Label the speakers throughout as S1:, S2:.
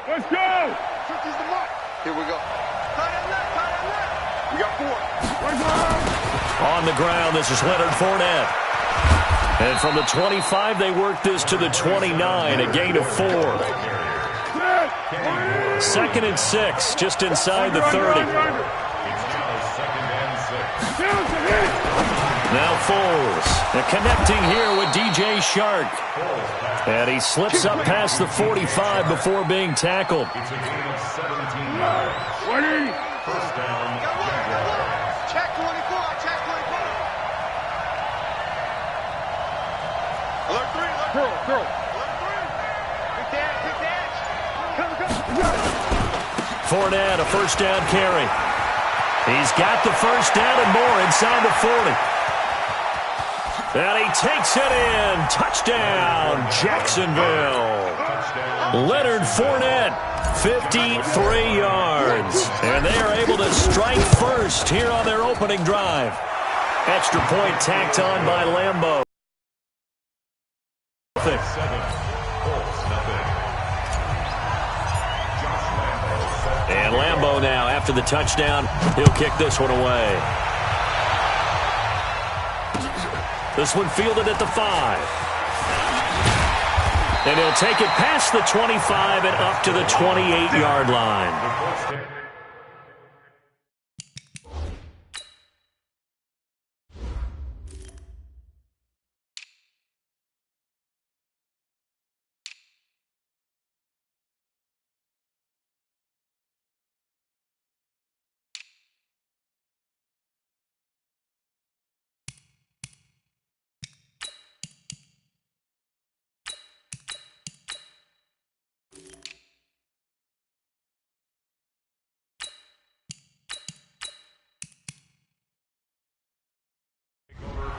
S1: Let's go.
S2: Here we go. We got 4.
S3: On the ground, this is Leonard Fournette. And from the 25, they work this to the 29, a gain of 4. 2nd and 6, just inside the 30. Now Foles, and connecting here with DJ Shark. And he slips up past the 45 before being tackled.
S1: First down.
S2: Check 24. Check 24. Alert 3. Alert 3. Big dash. Big dash. Come.
S3: Fournette, a first down carry. He's got the first down and more inside the 40. And he takes it in. Touchdown, Jacksonville. Leonard Fournette, 53 yards. And they are able to strike first here on their opening drive. Extra point tacked on by Lambeau. And Lambeau now, after the touchdown, he'll kick this one away. This one fielded at the 5. And he'll take it past the 25 and up to the 28-yard line.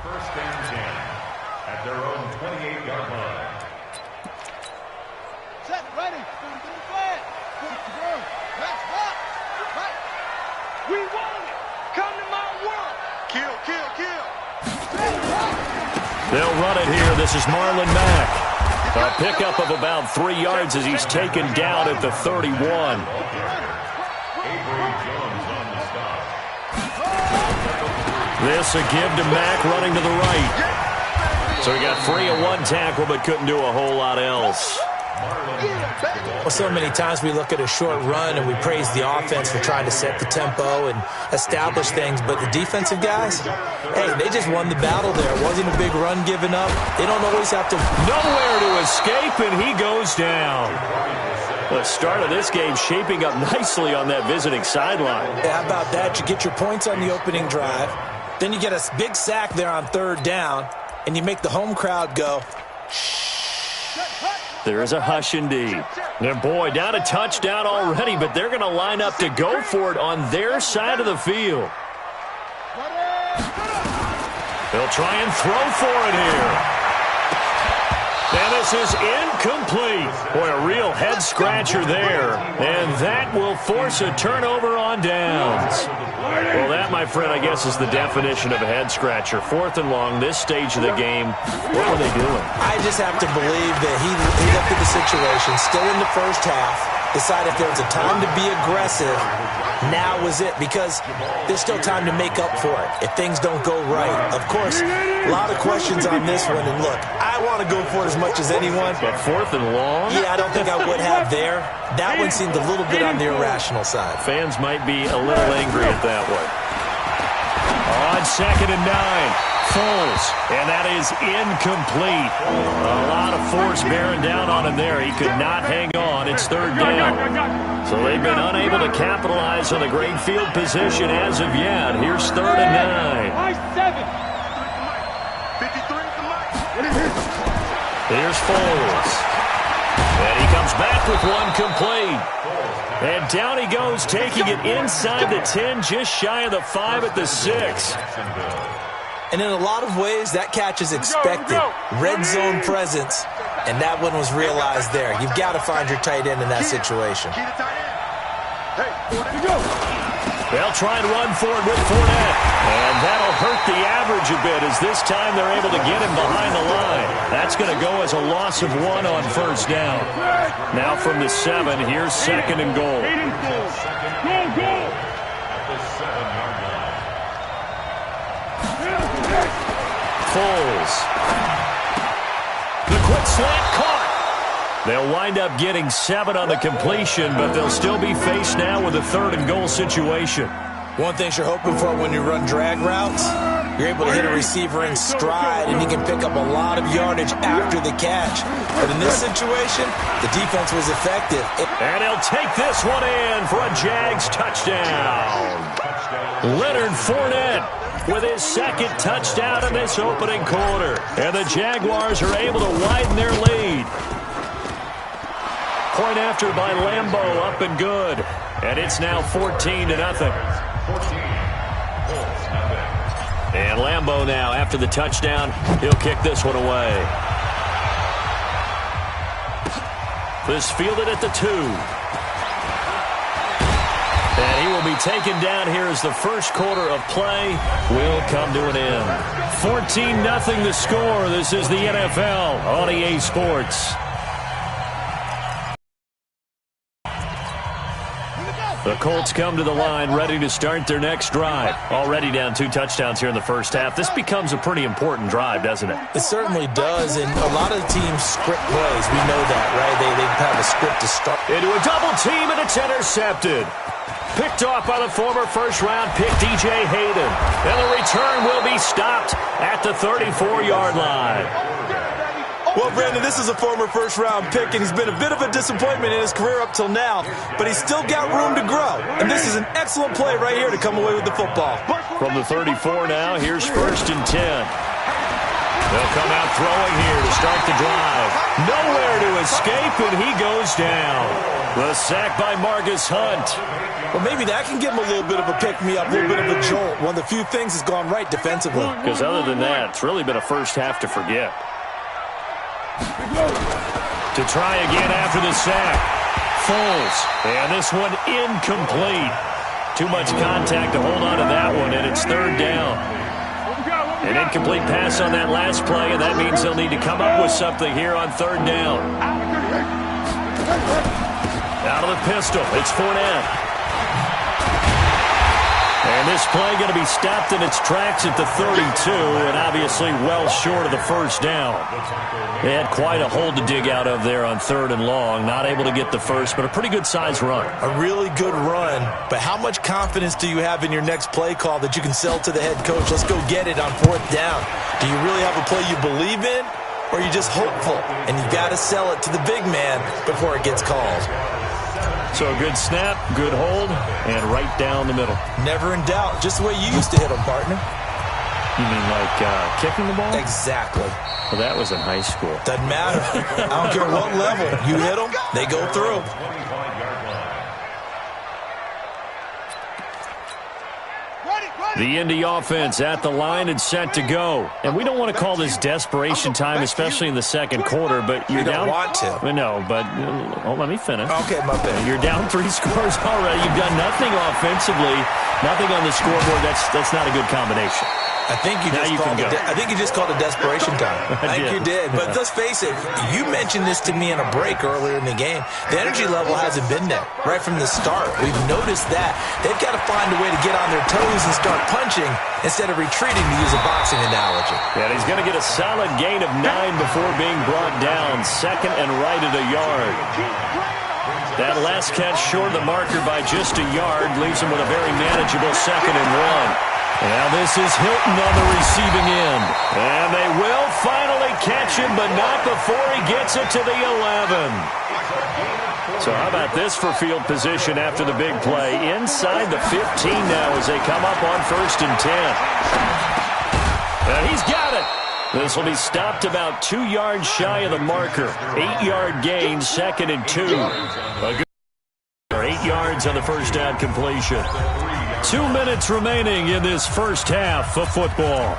S1: First and 10 at their own 28-yard line.
S2: Set. Ready. Let's walk. Right. We want it. Come to my world. Kill.
S3: They'll run it here. This is Marlon Mack. A pickup of about 3 yards as he's taken down at the 31. This a give to Mack running to the right. So he got free of one tackle but couldn't do a whole lot else.
S4: Well, so many times we look at a short run and we praise the offense for trying to set the tempo and establish things, but the defensive guys, hey, they just won the battle there. It wasn't a big run given up. They don't always have to.
S3: Nowhere to escape, and he goes down. The start of this game shaping up nicely on that visiting sideline.
S4: Yeah, how about that? You get your points on the opening drive, then you get a big sack there on 3rd down, and you make the home crowd go,
S3: there is a hush indeed. And boy, down a touchdown already, but they're going to line up to go for it on their side of the field. They'll try and throw for it here. And this is incomplete. Boy, a real head-scratcher there. And that will force a turnover on downs. Well, that, my friend, I guess is the definition of a head-scratcher. 4th and long, this stage of the game. What were they doing?
S4: I just have to believe that he looked at the situation, still in the first half, decided if there was a time to be aggressive, now was it, because there's still time to make up for it if things don't go right. Of course, a lot of questions on this one, and look, I want to go for it as much as anyone.
S3: But 4th and long?
S4: Yeah, I don't think I would have there. That one seemed a little bit on the irrational side.
S3: Fans might be a little angry at that one. On 2nd and 9, Foles, and that is incomplete. A lot of force bearing down on him there. He could not hang on. It's 3rd down. So they've been unable to capitalize on the great field position as of yet. Here's 3rd and 9. Here's Foles. And he comes back with one complete. And down he goes, taking it inside the 10, just shy of the 5 at the 6.
S4: And in a lot of ways, that catch is expected. Red zone presence, and that one was realized there. You've got to find your tight end in that situation.
S3: They'll try and run for it with Fournette. And that'll hurt the average a bit as this time they're able to get him behind the line. That's going to go as a loss of 1 on first down. Now from the 7, here's 2nd and goal. Foles. The quick slant caught. They'll wind up getting 7 on the completion, but they'll still be faced now with a 3rd and goal situation.
S4: One thing you're hoping for when you run drag routes, you're able to hit a receiver in stride, and he can pick up a lot of yardage after the catch. But in this situation, the defense was effective.
S3: And he'll take this one in for a Jags touchdown. Leonard Fournette with his 2nd touchdown in this opening quarter. And the Jaguars are able to widen their lead. Point after by Lambeau, up and good. And it's now 14-0. And Lambeau now, after the touchdown, he'll kick this one away. This fielded at the 2. And he will be taken down here as the first quarter of play will come to an end. 14-0 the score. This is the NFL on EA Sports. The Colts come to the line ready to start their next drive. Already down 2 touchdowns here in the first half. This becomes a pretty important drive, doesn't it?
S4: It certainly does, and a lot of teams script plays. We know that, right? They have a script to start.
S3: Into a double team, and it's intercepted. Picked off by the former first-round pick, DJ Hayden. And the return will be stopped at the 34-yard line.
S4: Well, Brandon, this is a former first-round pick, and he's been a bit of a disappointment in his career up till now, but he's still got room to grow. And this is an excellent play right here to come away with the football.
S3: From the 34 now, here's 1st and 10. They'll come out throwing here to start the drive. Nowhere to escape, and he goes down. The sack by Marcus Hunt.
S4: Well, maybe that can give him a little bit of a pick-me-up, a little bit of a jolt. One of the few things has gone right defensively.
S3: Because other than that, it's really been a first half to forget. To try again after the sack. Foles. And this one incomplete. Too much contact to hold on to that one, and it's 3rd down. An incomplete pass on that last play, and that means they'll need to come up with something here on 3rd down. Out of the pistol, it's Fournette. And this play going to be stopped in its tracks at the 32, and obviously well short of the first down. They had quite a hole to dig out of there on 3rd and long. Not able to get the first, but a pretty good-sized run.
S4: A really good run, but how much confidence do you have in your next play call that you can sell to the head coach? Let's go get it on 4th down. Do you really have a play you believe in, or are you just hopeful? And you got to sell it to the big man before it gets called.
S3: So a good snap, good hold, and right down the middle.
S4: Never in doubt. Just the way you used to hit them, partner.
S3: You mean like kicking the ball?
S4: Exactly.
S3: Well, that was in high school.
S4: Doesn't matter. I don't care what level. You hit them, they go through.
S3: The Indy offense at the line and set to go. And we don't want to call this desperation time, especially in the second quarter, but you're down.
S4: You don't want to.
S3: No, but let me finish.
S4: Okay, my bad.
S3: You're down 3 scores already. You've done nothing offensively, nothing on the scoreboard. That's not a good combination.
S4: I think you just called it desperation time. I think you did. But let's face it, you mentioned this to me in a break earlier in the game. The energy level hasn't been there right from the start. We've noticed that. They've got to find a way to get on their toes and start punching instead of retreating, to use a boxing analogy.
S3: Yeah, he's going to get a solid gain of 9 before being brought down. 2nd and right at a yard. That last catch short of the marker by just a yard leaves him with a very manageable 2nd and 1. Now this is Hilton on the receiving end. And they will finally catch him, but not before he gets it to the 11. So how about this for field position after the big play? Inside the 15 now as they come up on 1st and 10. And he's got it. This will be stopped about 2 yards shy of the marker. 8-yard gain, 2nd and 2. A good 8 yards on the first down completion. 2 minutes remaining in this first half of football.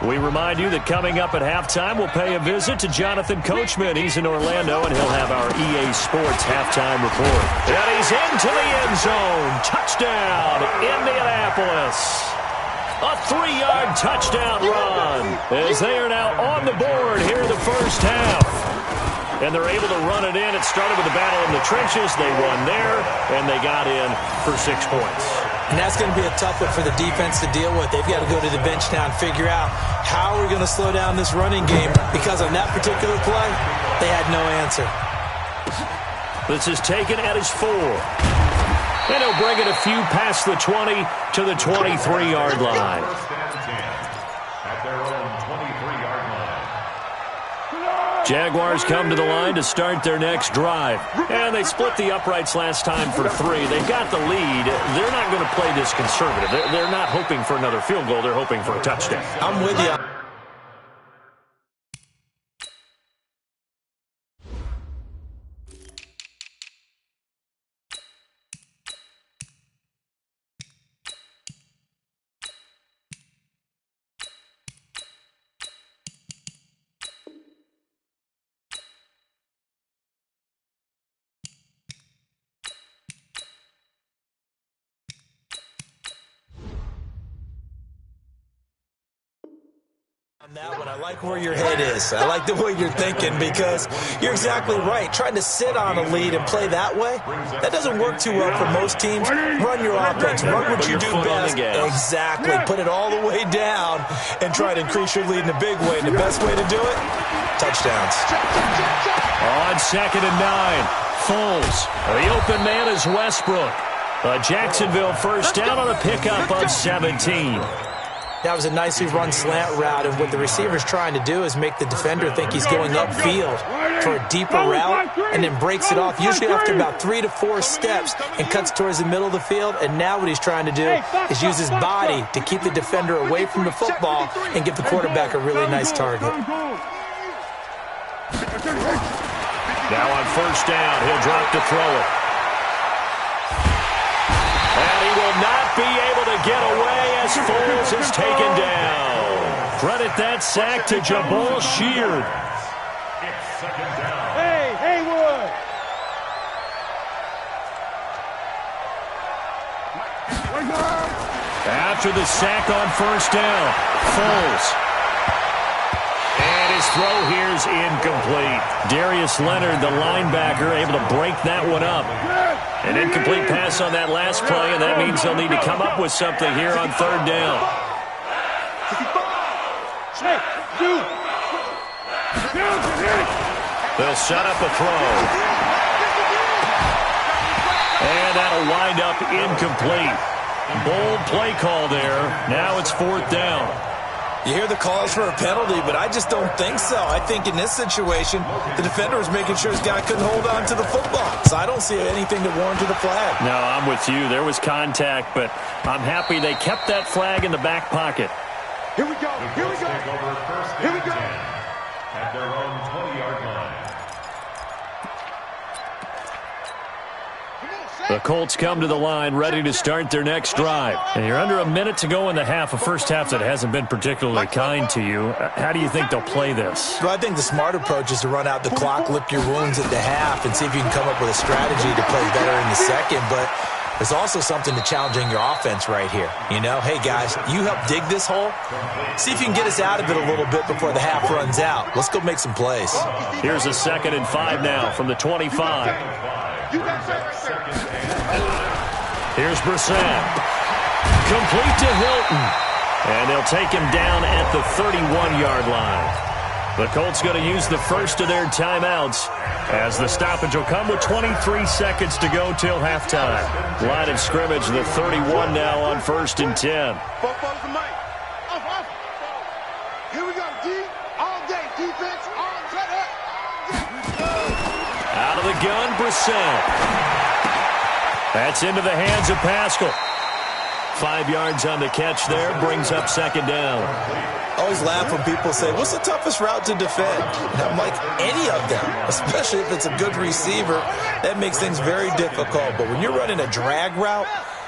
S3: We remind you that coming up at halftime, we'll pay a visit to Jonathan Coachman. He's in Orlando, and he'll have our EA Sports halftime report. And he's into the end zone. Touchdown, Indianapolis. A 3-yard touchdown run as they are now on the board here in the first half. And they're able to run it in. It started with a battle in the trenches. They won there, and they got in for 6 points.
S4: And that's going to be a tough one for the defense to deal with. They've got to go to the bench now and figure out how we're going to slow down this running game, because on that particular play, they had no answer.
S3: This is taken at his 4. And he'll bring it a few past the 20 to the 23-yard line.
S1: First and 10 at their own 23-yard line.
S3: Jaguars come to the line to start their next drive. And they split the uprights last time for 3. They've got the lead. They're not going to play this conservative. They're not hoping for another field goal. They're hoping for a touchdown.
S4: I'm with you. On that one, I like where your head is. I like the way you're thinking, because you're exactly right. Trying to sit on a lead and play that way, that doesn't work too well for most teams. Run your offense. Run what you do best. Exactly. Put it all the way down and try to increase your lead in a big way. And the best way to do it, touchdowns.
S3: On 2nd and 9, Foles. The open man is Westbrook. A Jacksonville first down on a pickup of 17.
S4: That was a nicely run slant route, and what the receiver's trying to do is make the defender think he's going upfield for a deeper route, and then breaks it off, usually after about 3 to 4 steps, and cuts towards the middle of the field. And now what he's trying to do is use his body to keep the defender away from the football and give the quarterback a really nice target.
S3: Now on first down, he'll drop to throw it. And he will not be able to get away as Foles is taken down. Credit that sack to Jabal Sheard.
S1: It's 2nd down.
S2: Hey, Haywood!
S3: After the sack on first down, Foles. And his throw here is incomplete. Darius Leonard, the linebacker, able to break that one up. An incomplete pass on that last play, and that means they'll need to come up with something here on 3rd down. They'll set up a throw. And that'll wind up incomplete. Bold play call there. Now it's 4th down.
S4: You hear the calls for a penalty, but I just don't think so. I think in this situation, the defender was making sure his guy couldn't hold on to the football. So I don't see anything that warranted a flag.
S3: No, I'm with you. There was contact, but I'm happy they kept that flag in the back pocket.
S2: Here we go. Here we go.
S1: Take over first
S2: Here we
S1: and
S2: go.
S1: 10 at their own 20-yard line.
S3: The Colts come to the line ready to start their next drive. And you're under a minute to go in the half, a first half that hasn't been particularly kind to you. How do you think they'll play this?
S4: Well, I think the smart approach is to run out the clock, lick your wounds at the half, and see if you can come up with a strategy to play better in the second. But there's also something to challenging your offense right here. You know, hey, guys, you help dig this hole. See if you can get us out of it a little bit before the half runs out. Let's go make some plays.
S3: Here's a 2nd and 5 now from the 25. Here's Brissett. Complete to Hilton. And they'll take him down at the 31-yard line. The Colts going to use the first of their timeouts as the stoppage will come with 23 seconds to go till halftime. Line of scrimmage, the 31 now on 1st and 10.
S2: Here we go, D. All day, defense, all set up.
S3: Out of the gun, Brissett. That's into the hands of Pascal. 5 yards on the catch there, brings up 2nd down.
S4: I always laugh when people say, what's the toughest route to defend? And I'm like, any of them, especially if it's a good receiver. That makes things very difficult. But when you're running a drag route,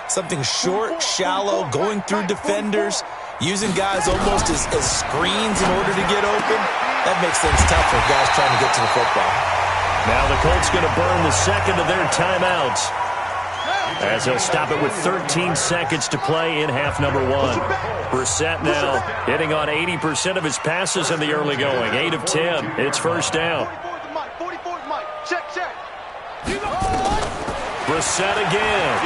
S4: something short, shallow, going through defenders, using guys almost as screens in order to get open. That makes things tough for guys trying to get to the football.
S3: Now the Colts going to burn the second of their timeouts, as they'll stop it with 13 seconds to play in half number one. Brissett now hitting on 80% of his passes in the early going. 8 of 10. It's first down. Brissett again.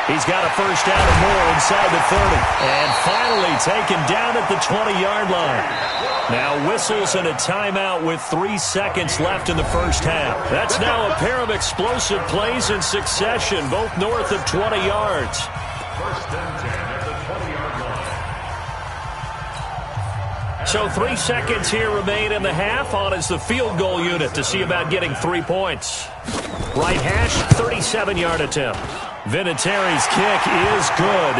S3: He's got a first down or more inside the 30. And finally taken down at the 20-yard line. Now whistles and a timeout with 3 seconds left in the first half. That's now a pair of explosive plays in succession, both north of 20 yards.
S1: First and 10 at the 20-yard line.
S3: So 3 seconds here remain in the half. On is the field goal unit to see about getting 3 points. Right hash, 37-yard attempt. Vinatieri's kick is good.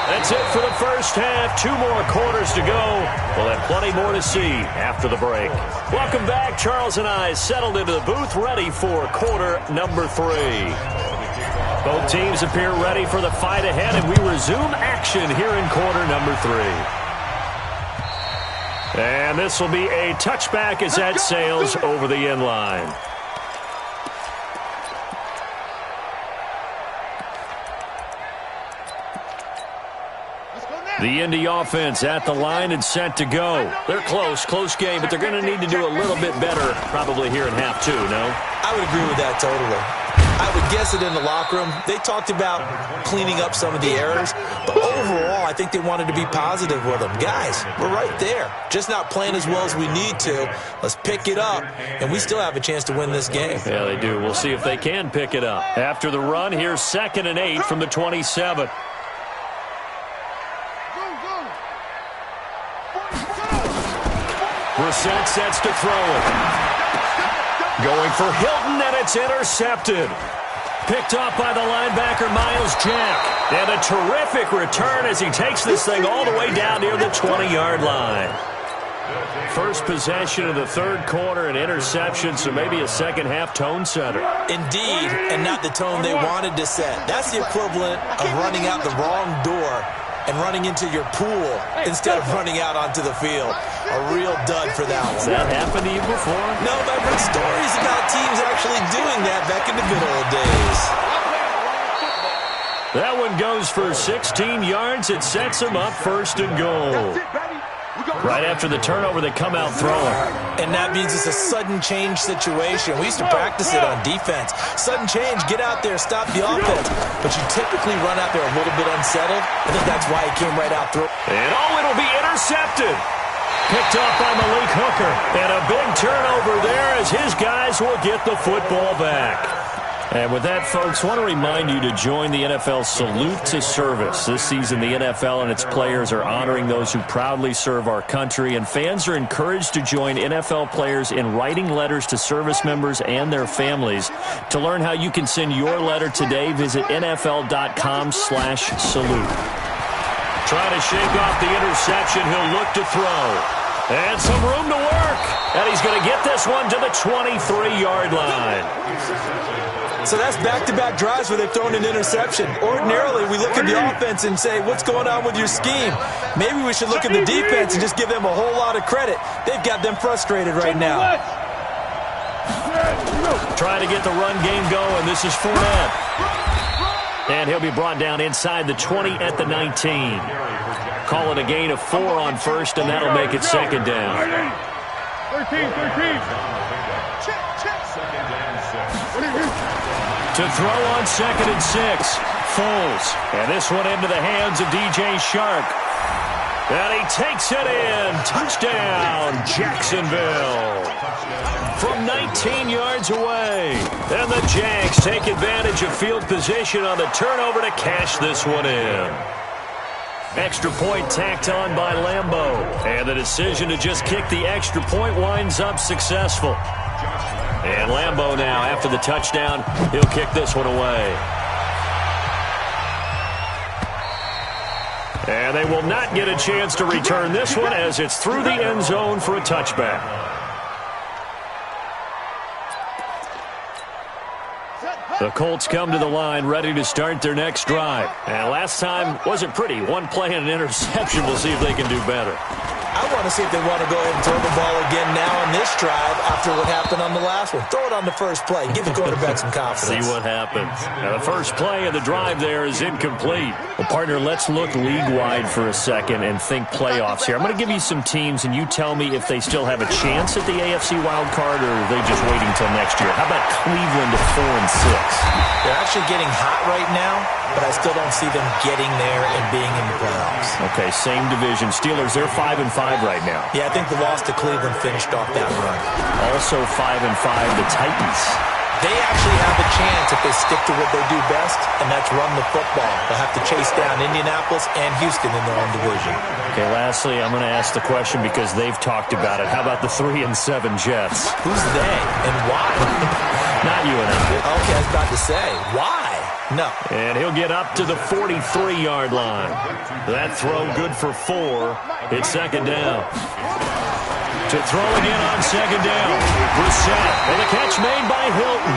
S3: That's it for the first half. 2 more quarters to go. We'll have plenty more to see after the break. Welcome back. Charles and I settled into the booth, ready for quarter number 3. Both teams appear ready for the fight ahead, and we resume action here in quarter number 3. And this will be a touchback as that sails over the end line. The Indy offense at the line and set to go. They're close game, but they're going to need to do a little bit better probably here in half 2, no?
S4: I would agree with that totally. I would guess it in the locker room. They talked about cleaning up some of the errors, but overall, I think they wanted to be positive with them. Guys, we're right there. Just not playing as well as we need to. Let's pick it up, and we still have a chance to win this game.
S3: Yeah, they do. We'll see if they can pick it up. After the run, here's 2nd and 8 from the 27. Brissett sets to throw it. Going for Hilton, and it's intercepted. Picked up by the linebacker, Miles Jack. And a terrific return as he takes this thing all the way down near the 20-yard line. First possession of the third quarter, an interception, so maybe a second-half tone setter.
S4: Indeed, and not the tone they wanted to set. That's the equivalent of running out the wrong door and running into your pool instead of running out onto the field. A real dud for that one.
S3: Has that happened to you before?
S4: No, but I've heard stories about teams actually doing that back in the good old days.
S3: That one goes for 16 yards. It sets them up 1st and goal. Right after the turnover, they come out throwing.
S4: And that means it's a sudden change situation. We used to practice it on defense. Sudden change, get out there, stop the offense. But you typically run out there a little bit unsettled. I think that's why he came right out through.
S3: And it'll be intercepted. Picked up by Malik Hooker. And a big turnover there as his guys will get the football back. And with that, folks, I want to remind you to join the NFL Salute to Service. This season, the NFL and its players are honoring those who proudly serve our country, and fans are encouraged to join NFL players in writing letters to service members and their families. To learn how you can send your letter today, visit NFL.com/salute. Trying to shake off the interception. He'll look to throw. And some room to work. And he's going to get this one to the 23-yard line.
S4: So that's back-to-back drives where they've thrown an interception. Ordinarily, we look at the offense and say, what's going on with your scheme? Maybe we should look at the defense and just give them a whole lot of credit. They've got them frustrated right now.
S3: Trying to get the run game going. This is Fournette. And he'll be brought down inside the 20 at the 19. Call it a gain of 4 on 1st, and that'll make it 2nd down.
S2: 13.
S3: To throw on 2nd and 6. Foles. And this one into the hands of DJ Shark. And he takes it in. Touchdown, Jacksonville. From 19 yards away. And the Jags take advantage of field position on the turnover to cash this one in. Extra point tacked on by Lambeau. And the decision to just kick the extra point winds up successful. And Lambeau now, after the touchdown, he'll kick this one away. And they will not get a chance to return this one as it's through the end zone for a touchback. The Colts come to the line ready to start their next drive. And last time wasn't pretty. One play and an interception. We'll see if they can do better.
S4: I want to see if they want to go ahead and throw the ball again now on this drive after what happened on the last one. Throw it on the first play. Give the quarterback some confidence.
S3: See what happens. Now, the first play of the drive there is incomplete. Well, partner, let's look league-wide for a second and think playoffs here. I'm going to give you some teams, and you tell me if they still have a chance at the AFC wild card or are they just waiting until next year. How about Cleveland at 4-6?
S4: They're actually getting hot right now, but I still don't see them getting there and being in the playoffs.
S3: Okay, same division. Steelers, they're 5-5 right now.
S4: Yeah, I think the loss to Cleveland finished off that run.
S3: Also 5-5, the Titans.
S4: They actually have a chance if they stick to what they do best, and that's run the football. They'll have to chase down Indianapolis and Houston in their own division.
S3: Okay, lastly, I'm going to ask the question because they've talked about it. How about the 3-7 Jets?
S4: Who's they and why?
S3: Not you and I.
S4: Okay, I was about to say, why? No.
S3: And he'll get up to the 43-yard line. That throw good for 4. It's second down. To throw again on second down. Brissett, and the catch made by Hilton.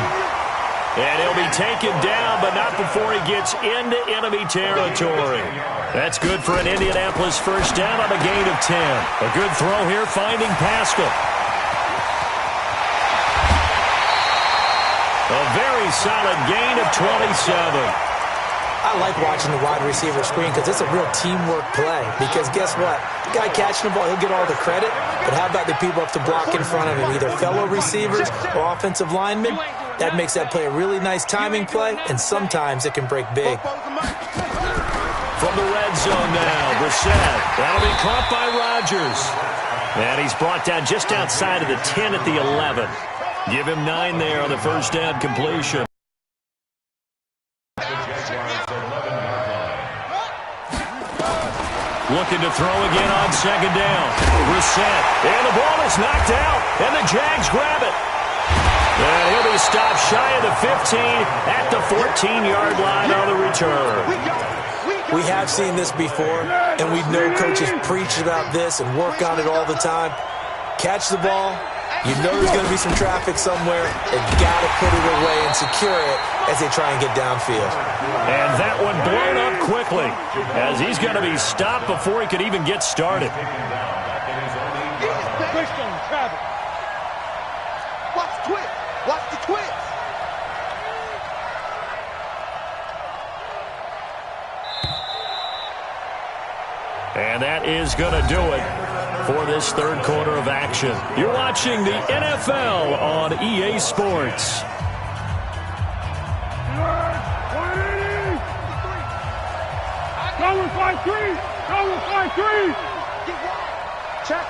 S3: And he'll be taken down, but not before he gets into enemy territory. That's good for an Indianapolis first down on a gain of 10. A good throw here, finding Pascal. A very solid gain of 27.
S4: I like watching the wide receiver screen because it's a real teamwork play. Because guess what? The guy catching the ball, he'll get all the credit. But how about the people up to block in front of him, either fellow receivers or offensive linemen? That makes that play a really nice timing play, and sometimes it can break big.
S3: From the red zone now, Brissett. That'll be caught by Rodgers. And he's brought down just outside of the 10 at the 11. Give him 9 there on the first down completion. Looking to throw again on second down. Brissett. And the ball is knocked out. And the Jags grab it. And he'll be stopped shy of the 15 at the 14-yard line on the return.
S4: We have seen this before, and we know coaches preach about this and work on it all the time. Catch the ball. You know there's going to be some traffic somewhere. They've got to put it away and secure it as they try and get downfield.
S3: And that one blown up quickly as he's going to be stopped before he could even get started.
S2: Twist on traffic. Watch the twist. Watch the twist.
S3: And that is going to do it for this third quarter of action. You're watching the NFL on EA Sports.
S2: Going 5-3. Going 5-3. Check.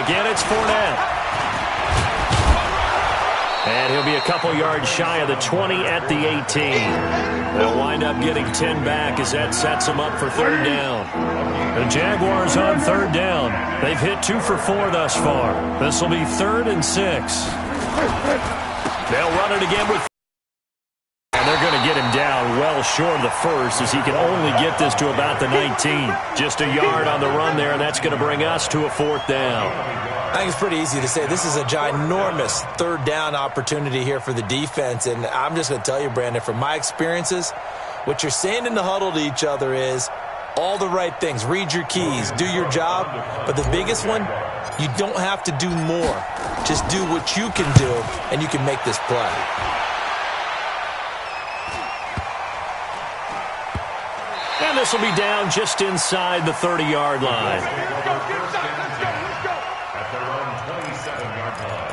S3: Again, it's Fournette. And he'll be a couple yards shy of the 20 at the 18. They'll wind up getting 10 back as that sets them up for third down. The Jaguars on third down. They've hit 2 for 4 thus far. This will be 3rd and 6. They'll run it again with... And they're going to get him down well short of the first as he can only get this to about the 19. Just a yard on the run there, and that's going to bring us to a 4th down.
S4: I think it's pretty easy to say this is a ginormous third down opportunity here for the defense. And I'm just going to tell you, Brandon, from my experiences, what you're saying in the huddle to each other is all the right things. Read your keys. Do your job. But the biggest one, you don't have to do more. Just do what you can do, and you can make this play.
S3: And this will be down just inside the 30-yard line.
S1: At their own 27-yard line.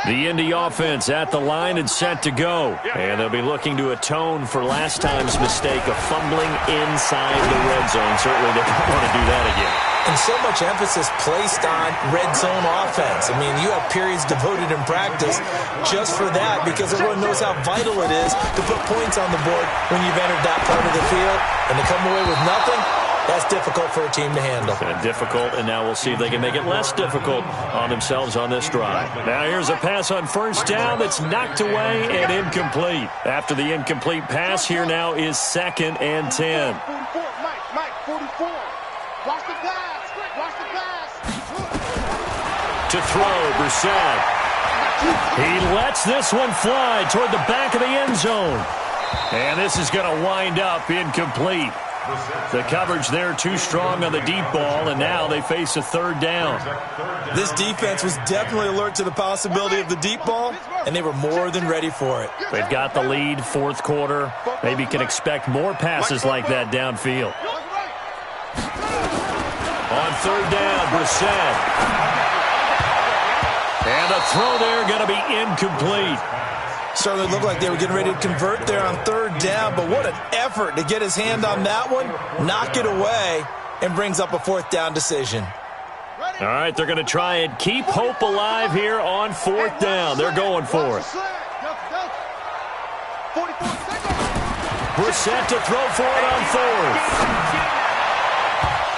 S3: The Indy offense at the line and set to go. And they'll be looking to atone for last time's mistake of fumbling inside the red zone. Certainly they don't want to do that again.
S4: And so much emphasis placed on red zone offense. I mean, you have periods devoted in practice just for that because everyone knows how vital it is to put points on the board when you've entered that part of the field. And to come away with nothing, that's difficult for a team to handle.
S3: Difficult, and now we'll see if they can make it less difficult on themselves on this drive. Now here's a pass on first down that's knocked away and incomplete. After the incomplete pass, here now is 2nd and 10.
S2: 44, Mike, 44. Watch the pass. Watch the pass.
S3: To throw, Brissett. He lets this one fly toward the back of the end zone. And this is going to wind up incomplete. The coverage there too strong on the deep ball, and now they face a third down.
S4: This defense was definitely alert to the possibility of the deep ball, and they were more than ready for it.
S3: They've got the lead, fourth quarter. Maybe can expect more passes like that downfield. On third down, Brissett. And the throw there going to be incomplete.
S4: Certainly looked like they were getting ready to convert there on third down, but what an effort to get his hand on that one, knock it away, and brings up a fourth down decision.
S3: All right, they're going to try and keep hope alive here on fourth down. They're going for it. Brissett to throw for it on fourth.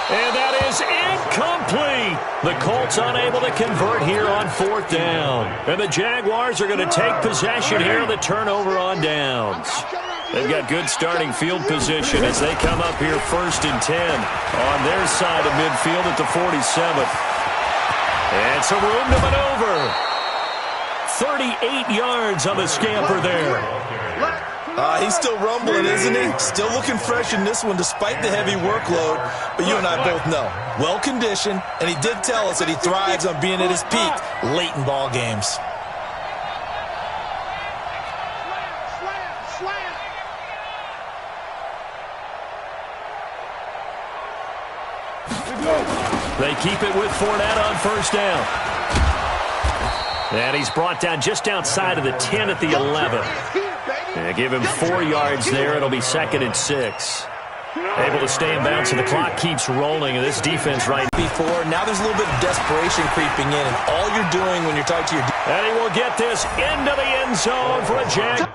S3: And that is incomplete. The Colts unable to convert here on fourth down. And the Jaguars are going to take possession here on the turnover on downs. They've got good starting field position as they come up here 1st and 10 on their side of midfield at the 47th. And some room to maneuver. 38 yards on the scamper there.
S4: He's still rumbling, isn't he? Still looking fresh in this one despite the heavy workload. But you and I both know, well-conditioned, and he did tell us that he thrives on being at his peak late in ball games.
S3: They keep it with Fournette on first down. And he's brought down just outside of the 10 at the 11. Yeah, give him 4 yards there. It'll be 2nd and 6. Able to stay in bounds, and the clock keeps rolling. And this defense right
S4: before, now there's a little bit of desperation creeping in. And all you're doing when you're talking to your...
S3: And he will get this into the end zone for a Jag.